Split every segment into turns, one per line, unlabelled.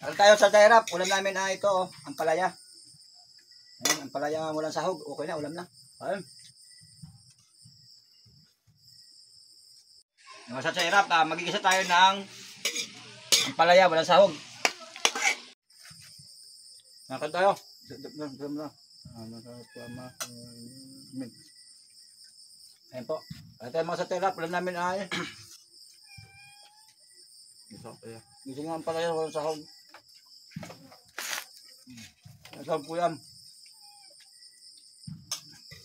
Ano tayo sa Tairap? Ulam namin ito, ang palaya. Ayan, ang palaya walang sahog. Okay na, ulam na. Ayun. Sa Tairap, magigisa tayo ng ang palaya walang sahog. Nakad tayo. Ayan po. Ayan tayo mga sa Tairap. Ulam namin ay gising nga ang palaya walang sahog. Sahog po yan.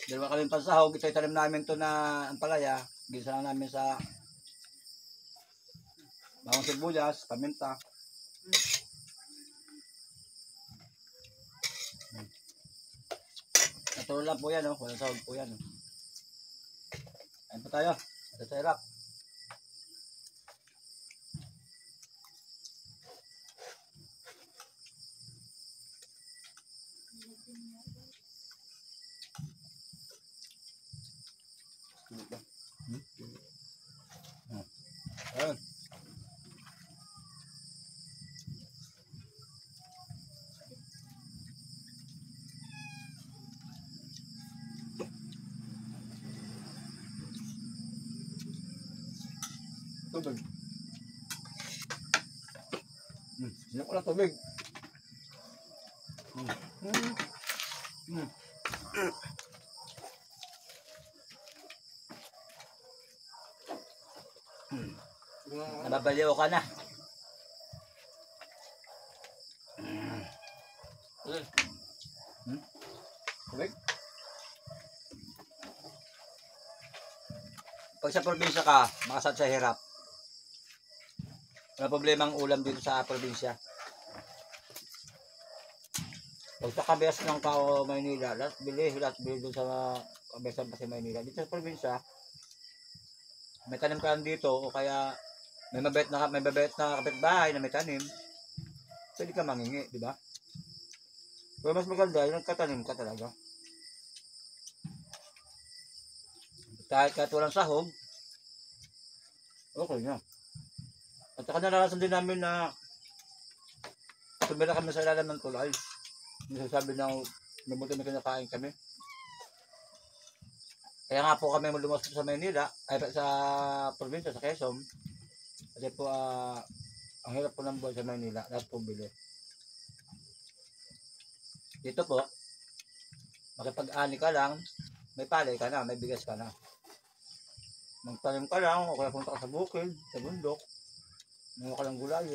Dalawa kami pansahog. Ito itanim namin to na ang palaya. Gisa na namin sa bawang sibuyas, paminta. Natuloy lang po yan. Walang sahog po yan. Ayan po tayo. Ito sa Iraq. Ayan. Tubig. Hindi ko na tubig. Nababaliw ka na. Tubig? Pag sa probinsya ka, makasad sa hirap. Wala problema ang ulam dito sa probinsya. Pag sa Kabias ng Tao, Maynila, lahat bili doon sa Kabias ng Maynila. Dito sa probinsya, may tanim ka dito o kaya may mabait na kapitbahay na may tanim, pwede ka mangingi, di ba? Pero mas maganda, yung katanim ka talaga. Kahit walang sahog, okay na. At saka naranasan din namin na tumira kami sa ilalim ng tulay. Nasasabi na mabuti may kinakain kami. Kaya nga po kami lumusot sa Maynila, ay sa probinsya, sa Quezon. Kasi po, ang hirap po ng buhay sa Maynila, lahat po bili. Dito po, makipag-ani ka lang, may palay ka na, may bigas ka na. Magtanim ka lang, o kaya punta ka sa bukid, sa bundok, may ka lang gulay,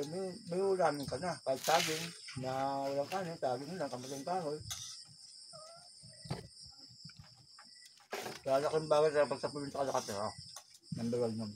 may ulamin ka na. Kahit saging, na walang kanin, saging lang, kamuting kahoy. Kaya laking bagay sa pagsapunin sa kalakatira. Number 1 nun.